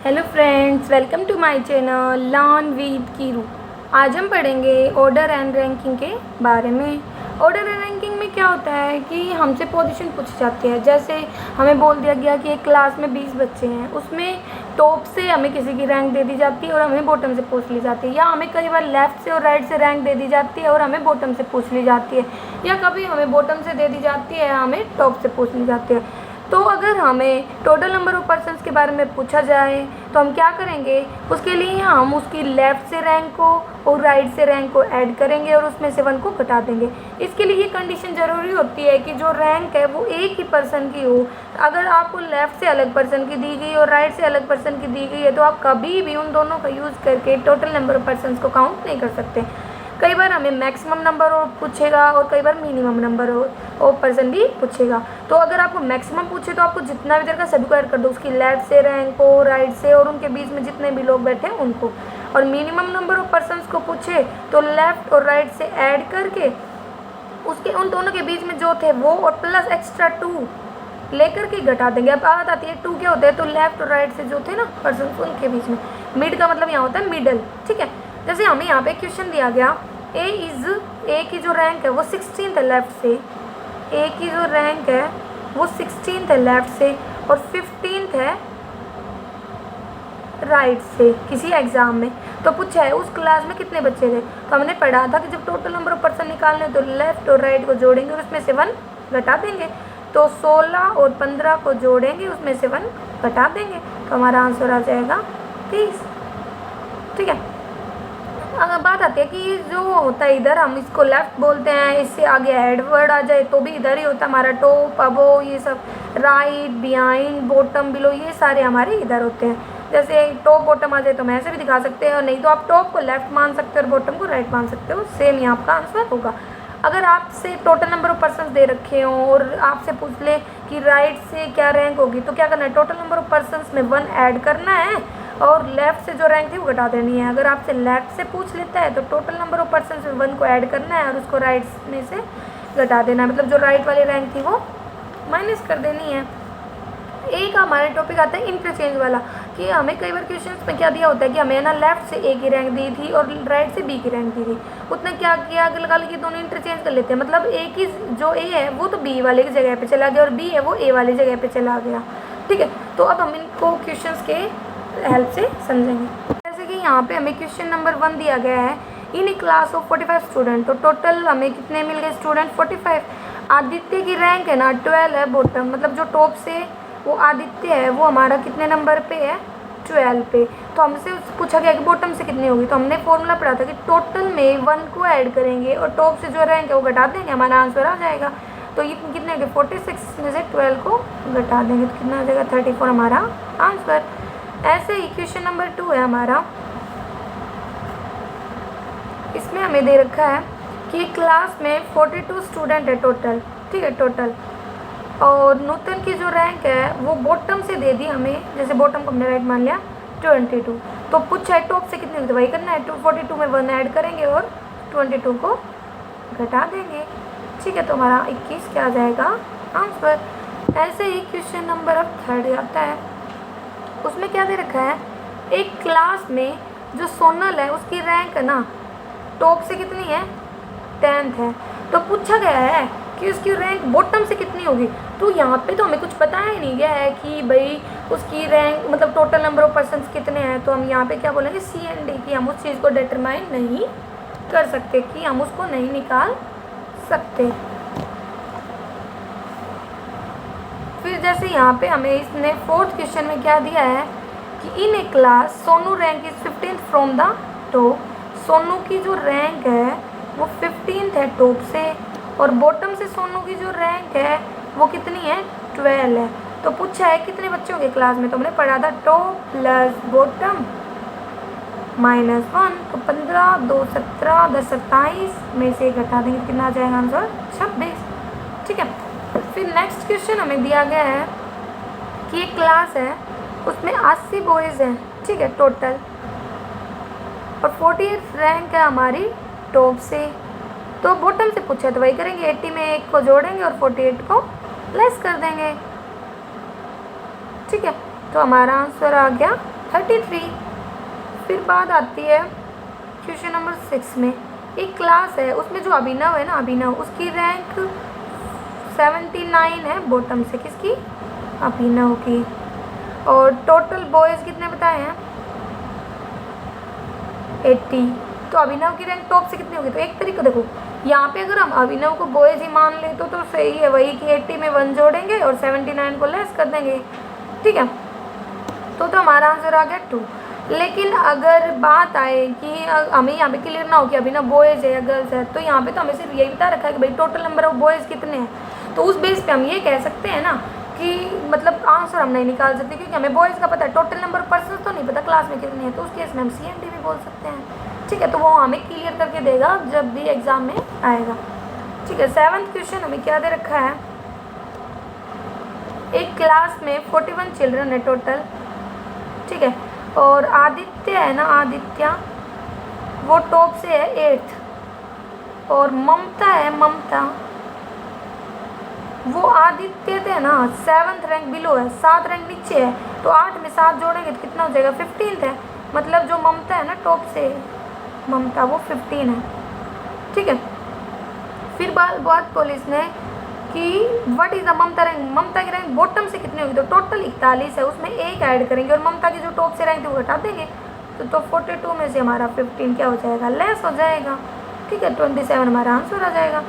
Hello friends, welcome to my channel learn with Keeru. आज हम पढ़ेंगे ऑर्डर एंड रैंकिंग के बारे में। ऑर्डर एंड रैंकिंग में क्या होता है कि हमसे पोजीशन पूछी जाती है। जैसे हमें बोल दिया गया कि एक क्लास में 20 बच्चे हैं, उसमें टॉप से हमें किसी की रैंक दे दी जाती है और हमें बॉटम से पूछ ली जाती है, या हमें कई बार लेफ़्ट से और राइट से रैंक दे दी जाती है और हमें बॉटम से पूछ ली जाती है, या कभी हमें बॉटम से दे दी जाती है या हमें टॉप से पूछ ली जाती है। तो अगर हमें टोटल नंबर ऑफ पर्सन्स के बारे में पूछा जाए तो हम क्या करेंगे, उसके लिए हम उसकी लेफ़्ट से रैंक को और राइट से रैंक को ऐड करेंगे और उसमें से 1 को घटा देंगे। इसके लिए ये कंडीशन ज़रूरी होती है कि जो रैंक है वो एक ही पर्सन की हो। अगर आपको लेफ़्ट से अलग पर्सन की दी गई और राइट से अलग पर्सन की दी गई है तो आप कभी भी उन दोनों का यूज़ करके टोटल नंबर ऑफ पर्सन्स को काउंट नहीं कर सकते। कई बार हमें मैक्सिमम नंबर और पूछेगा और कई बार मिनिमम नंबर ऑफ पर्सन भी पूछेगा। तो अगर आपको मैक्सिमम पूछे तो आपको जितना भी देर का सभी को ऐड कर दो, उसकी लेफ़्ट से रैंक को, राइट से और उनके बीच में जितने भी लोग बैठे हैं उनको। और मिनिमम नंबर ऑफ पर्सन्स को पूछे तो लेफ़्ट और राइट से ऐड करके उसके उन दोनों के बीच में जो थे वो और प्लस एक्स्ट्रा 2 लेकर के घटा देंगे। अब बात आती है 2 क्या होते हैं, तो लेफ़्ट और राइट से जो थे ना पर्सन उनके बीच में। मिड का मतलब यहाँ होता है मिडल, ठीक है। जैसे हमें यहाँ पे क्वेश्चन दिया गया ए की जो रैंक है वो 16th है लेफ़्ट से, ए की जो रैंक है वो 16th है लेफ़्ट से और 15th है राइट से किसी एग्ज़ाम में। तो पूछा है उस क्लास में कितने बच्चे थे। तो हमने पढ़ा था कि जब टोटल नंबर ऑफ पर्सन निकालने तो लेफ़्ट और राइट को जोड़ेंगे और उसमें से 1 घटा देंगे। तो 16 और 15 को जोड़ेंगे, उसमें से 1 घटा देंगे, तो हमारा आंसर आ जाएगा 30, ठीक है। अगर बात आती है कि जो होता है इधर, हम इसको लेफ़्ट बोलते हैं, इससे आगे हेड वर्ड आ जाए तो भी इधर ही होता है हमारा। टॉप, अबो, ये सब राइट, बिहाइंड, बॉटम, बिलो, ये सारे हमारे इधर होते हैं। जैसे टॉप बॉटम आ जाए तो हम ऐसे भी दिखा सकते हैं, और नहीं तो आप टॉप को लेफ़्ट मान सकते हो और बॉटम को राइट मान सकते हो। सेम ही आपका आंसर होगा। अगर आपसे टोटल नंबर ऑफ पर्सन्स दे रखे हों और आपसे पूछ ले कि राइट से क्या रैंक होगी, तो क्या करना है, टोटल नंबर ऑफ पर्सन्स में 1 ऐड करना है और लेफ़्ट से जो रैंक थी वो घटा देनी है। अगर आपसे लेफ़्ट से पूछ लेता है तो टोटल नंबर ऑफ पर्सन्स में 1 को ऐड करना है और उसको राइट में से घटा देना है, मतलब जो राइट वाली रैंक थी वो माइनस कर देनी है। एक हमारे टॉपिक आता है इंटरचेंज वाला, कि हमें कई बार क्वेश्चंस में क्या दिया होता है कि हमें ना लेफ़्ट से ए की रैंक दी थी और राइट से बी की रैंक दी थी। उसने क्या किया, लगा कि दोनों इंटरचेंज कर लेते हैं, मतलब ए की जो ए है वो तो बी वाले की जगह पे चला गया और बी है वो ए वाली जगह पे चला गया, ठीक है। तो अब हम इनको क्वेश्चंस के हेल्प से समझेंगे। जैसे कि यहाँ पे हमें क्वेश्चन नंबर 1 दिया गया है, इन ए क्लास ऑफ 45 स्टूडेंट। तो टोटल हमें कितने मिल गए स्टूडेंट, 45। आदित्य की रैंक है ना 12 है बॉटम, मतलब जो टॉप से वो आदित्य है वो हमारा कितने नंबर पे है, 12 पे। तो हमसे पूछा गया कि बॉटम से कितनी होगी, तो हमने फॉर्मूला पढ़ा था कि टोटल में 1 को ऐड करेंगे और टॉप से जो रैंक है वो घटा देंगे, हमारा आंसर आ जाएगा। तो ये कितने के 46 में से 12 को घटा देंगे तो कितना आ जाएगा, 34 हमारा आंसर। ऐसे ही क्वेश्चन नंबर 2 है हमारा, इसमें हमें दे रखा है कि क्लास में 42 स्टूडेंट है टोटल, ठीक है, टोटल। और नूतन की जो रैंक है वो बॉटम से दे दी हमें, जैसे बॉटम को हमने राइट मान लिया 22। तो पूछा है टॉप से कितनी, वही करना है, 42 में 1 ऐड करेंगे और 22 को घटा देंगे, ठीक है। तो हमारा 21 क्या आ जाएगा आंसर। ऐसे ही क्वेश्चन नंबर अब 3 आता है, उसमें क्या दे रखा है, एक क्लास में जो सोनल है उसकी रैंक है ना टॉप से कितनी है, 10th है। तो पूछा गया है कि उसकी रैंक बॉटम से कितनी होगी। तो यहाँ पे तो हमें कुछ बताया ही नहीं गया है कि भाई उसकी रैंक मतलब टोटल नंबर ऑफ पर्सन्स कितने हैं। तो हम यहाँ पे क्या बोलेंगे, सी एंड डी, की हम उस चीज़ को डिटरमाइन नहीं कर सकते, कि हम उसको नहीं निकाल सकते। फिर जैसे यहाँ पे हमें इसने 4th क्वेश्चन में क्या दिया है कि in a class Sonu rank is 15th from the top. Sonu की जो रैंक है वो 15th है टॉप से और बॉटम से सोनू की जो रैंक है वो कितनी है, 12 है। तो पूछा है कितने बच्चों के क्लास में, तो हमने पढ़ा था टॉप प्लस बॉटम -1, तो 15, 2 17, 10 27 में से घटा देंगे, कितना आ जाएगा आंसर, 26, ठीक है। फिर नेक्स्ट क्वेश्चन हमें दिया गया है कि एक क्लास है उसमें 80 बॉयज़ हैं, ठीक है, टोटल, और 48 रैंक है हमारी टॉप से। तो बॉटम से पूछा तो वही करेंगे, 80 में 1 को जोड़ेंगे और 48 को लेस कर देंगे, ठीक है। तो हमारा आंसर आ गया 33। फिर बात आती है क्वेश्चन नंबर 6 में। एक क्लास है, उसमें जो अभिनव है ना, अभिनव, उसकी रैंक 79 है बॉटम से। किसकी? अभिनव की। और टोटल बॉयज़ कितने बताए हैं? 80। तो अभिनव की रैंक टॉप से कितनी होगी? तो एक तरीका देखो, यहाँ पे अगर हम अभिनव को बॉयज़ ही मान ले तो सही है, वही कि 80 में 1 जोड़ेंगे और 79 को लेस कर देंगे। ठीक है, तो हमारा आंसर आ गया 2। लेकिन अगर बात आए कि हमें यहाँ पे क्लियर ना हो कि अभिनव बॉयज़ है या गर्ल्स है, तो यहाँ पे तो हमें सिर्फ यही बता रखा है कि भाई टोटल नंबर ऑफ बॉयज़ कितने हैं। तो उस बेस पे हम ये कह सकते हैं ना कि मतलब आंसर हम नहीं निकाल सकते, क्योंकि हमें बॉयज़ का पता है, टोटल नंबर ऑफ पर्सन तो नहीं पता क्लास में कितने हैं। तो उस केस में हम CND भी बोल सकते हैं। ठीक है, तो वो हमें क्लियर करके देगा जब भी एग्ज़ाम में आएगा। ठीक है, 7th क्वेश्चन हमें क्या दे रखा है? एक क्लास में 41 चिल्ड्रन है टोटल। ठीक है, और आदित्य है ना, आदित्य वो टॉप से है 8th। और ममता है, ममता वो आदित्य थे ना 7th रैंक बिलो है, 7 रैंक नीचे है। तो 8 में 7 जोड़ेंगे तो कितना हो जाएगा? 15th है। मतलब जो ममता है ना टॉप से, ममता वो 15 है। ठीक है, फिर बात पुलिस ने कि what is the Mamta rank, Mamta की रैंक बॉटम से कितनी होगी? तो टोटल 41 है, उसमें 1 ऐड करेंगे और ममता की जो टॉप से रैंक थी वो हटा देंगे। तो 42 में से हमारा 15 क्या हो जाएगा? लेस हो जाएगा। ठीक है, 27 हमारा आंसर आ जाएगा।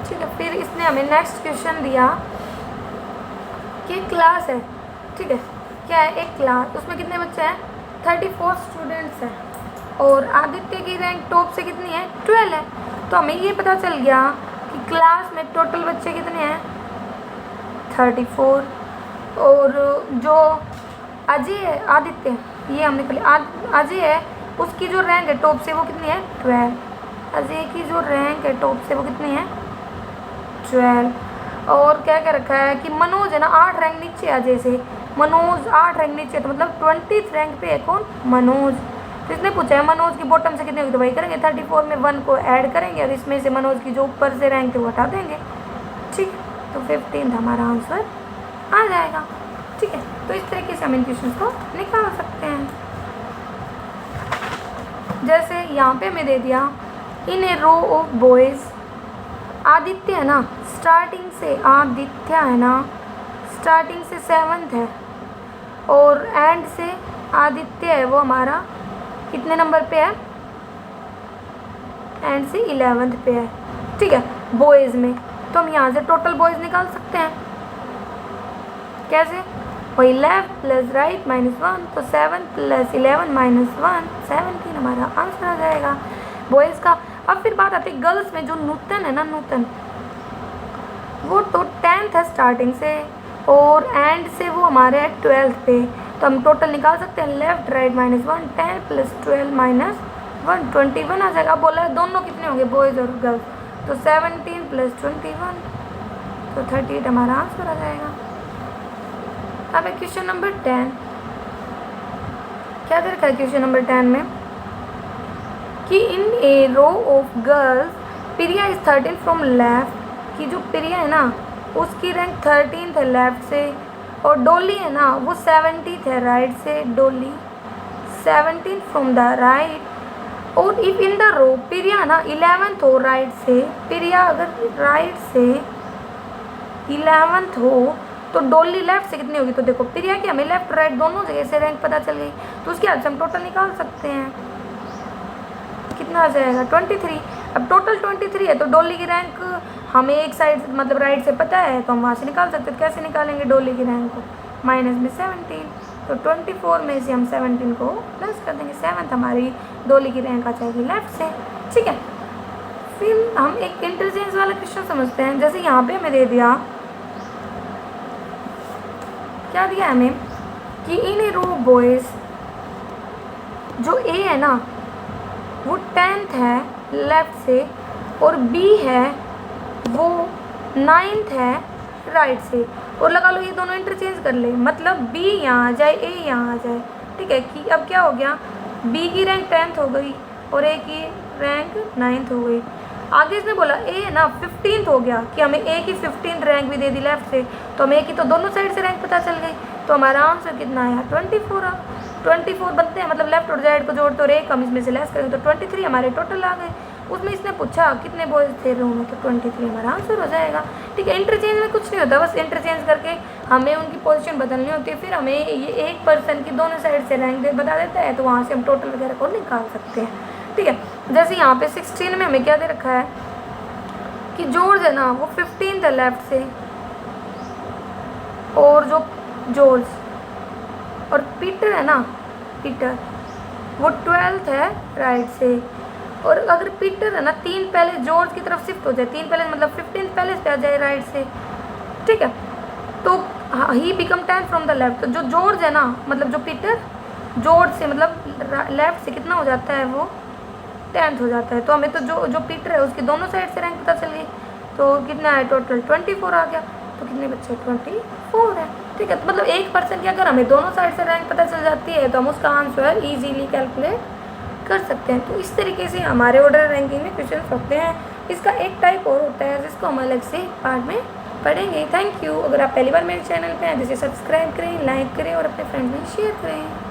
ठीक है, फिर इसने हमें नेक्स्ट क्वेश्चन दिया कि क्लास है। ठीक है, क्या है? एक क्लास, उसमें कितने बच्चे हैं? 34 स्टूडेंट्स हैं और आदित्य की रैंक टॉप से कितनी है? 12 है। तो हमें ये पता चल गया कि क्लास में टोटल बच्चे कितने हैं? 34। और जो अजय है, आदित्य, ये हमने पहले अजय है, उसकी जो रैंक है टॉप से वो कितनी है? 12। अजय की जो रैंक है टॉप से वो कितनी है? 12। और क्या क्या रखा है कि मनोज है ना 8 रैंक नीचे अजय से, मनोज 8 रैंक नीचे, तो मतलब 20th रैंक पे है कौन? मनोज। तो इसने पूछा है मनोज की बॉटम से कितने होगी? तो वही करेंगे, 34 में 1 को ऐड करेंगे और इसमें से मनोज की जो ऊपर से रैंक है वो हटा देंगे। ठीक, तो 15th हमारा आंसर आ जाएगा। ठीक है, तो इस तरीके से हम इन क्वेश्चन को निकाल सकते हैं। जैसे यहाँ पे हमें दे दिया इन a row of boys, Aditya है ना स्टार्टिंग से, आदित्य है ना स्टार्टिंग से 7th है और एंड से आदित्य है वो हमारा कितने नंबर पे है? एंड से 11th पे है। ठीक है, बॉयज़ में तो हम यहाँ से टोटल बॉयज़ निकाल सकते हैं। कैसे? वही लेफ्ट प्लस राइट -1, तो 7 + 11 -1 17 हमारा आंसर आ जाएगा बॉयज़ का। अब फिर बात आती है गर्ल्स में। जो नूतन है ना, नूतन वो तो 10th है स्टार्टिंग से और एंड से वो हमारे है 12th पे। तो हम टोटल निकाल सकते हैं लेफ्ट राइट -1, 10 + 12 -1 21 आ जाएगा। अब बोला है दोनों कितने होंगे बॉयज़ और गर्ल्स, तो 17 + 21 तो 38 हमारा आंसर आ जाएगा। अब है क्वेश्चन नंबर 10। क्या दे रखा है क्वेश्चन नंबर 10 में कि in a row of girls Priya is 13 from left, कि जो प्रिया है ना उसकी रैंक 13th है लेफ्ट से, और डोली है ना वो 70th है राइट से, डोली 17 फ्रॉम द राइट। और इफ इन द रो प्रिया ना 11th हो राइट से, प्रिया अगर राइट से 11th हो तो डोली लेफ्ट से कितनी होगी? तो देखो प्रिया की हमें लेफ्ट राइट दोनों जगह से रैंक पता चल गई, तो उसके हेल्प से हम टोटल निकाल सकते हैं। कितना आ जाएगा? 23। अब टोटल 23 है तो डोली की रैंक हमें एक साइड मतलब राइट से पता है तो हम वहाँ से निकाल सकते हैं। कैसे निकालेंगे डोली की रैंक को? माइनस में 17, तो 24 में से हम 17 को प्लस कर देंगे। 7th हमारी डोली की रैंक आ जाएगी लेफ्ट से। ठीक है, फिर हम एक इंटरचेंज वाला क्वेश्चन समझते हैं। जैसे यहाँ पे हमें दे दिया, क्या दिया हमें कि इन ए रो बॉयज़ जो ए है ना वो 10th है लेफ्ट से और बी है वो 9th है राइट से, और लगा लो ये दोनों इंटरचेंज कर ले, मतलब बी यहाँ आ जाए ए यहाँ आ जाए। ठीक है, कि अब क्या हो गया? बी की रैंक 10th हो गई और ए की रैंक 9th हो गई। आगे इसने बोला ए है ना 15th हो गया, कि हमें ए की 15th रैंक भी दे दी लेफ्ट से, तो हमें ए की तो दोनों साइड से रैंक पता चल गई। तो हमारा आंसर कितना आया 24। 24 बनते हैं, मतलब लेफ्ट और राइट को जोड़ तो एक हम इसमें से लेस करेंगे तो 23 हमारे टोटल आ गए। उसमें इसने पूछा कितने बॉयज़ थे रूम में, तो 23 हमारा आंसर हो जाएगा। ठीक है, इंटरचेंज में कुछ नहीं होता, बस इंटरचेंज करके हमें उनकी पोजीशन बदलनी होती है, फिर हमें ये एक पर्सन की दोनों साइड से रैंक बता देता है, तो वहाँ से हम टोटल वगैरह को निकाल सकते हैं। ठीक है, जैसे यहाँ पे 16 में हमें क्या दे रखा है कि जॉर्ज है ना वो 15 था लेफ्ट से, और जो जॉर्ज और पीटर है ना, पीटर वो 12th है राइट से, और अगर पीटर है ना 3 पहले जॉर्ज की तरफ शिफ्ट हो जाए, 3 पहले मतलब 15 पहले पे आ जाए राइट से, ठीक है, तो he become 10 from the left. तो जो जॉर्ज है ना, मतलब जो पीटर जॉर्ज से मतलब लेफ्ट से कितना हो जाता है, वो 10th हो जाता है। तो हमें तो जो पीटर है उसकी दोनों साइड से रैंक पता चल गई, तो कितना है टोटल 24 आ गया। तो कितने बच्चे 24 है। ठीक है, तो मतलब एक पर्सन की अगर हमें दोनों साइड से रैंक पता चल जाती है तो हम उसका आंसर ईजीली कैलकुलेट कर सकते हैं। तो इस तरीके से हमारे ऑर्डर रैंकिंग में क्वेश्चन होते हैं। इसका एक टाइप और होता है जिसको हम अलग से पार्ट में पढ़ेंगे। Thank you. अगर आप पहली बार मेरे चैनल पे हैं तो इसे सब्सक्राइब करें, लाइक करें और अपने फ्रेंड्स में शेयर करें।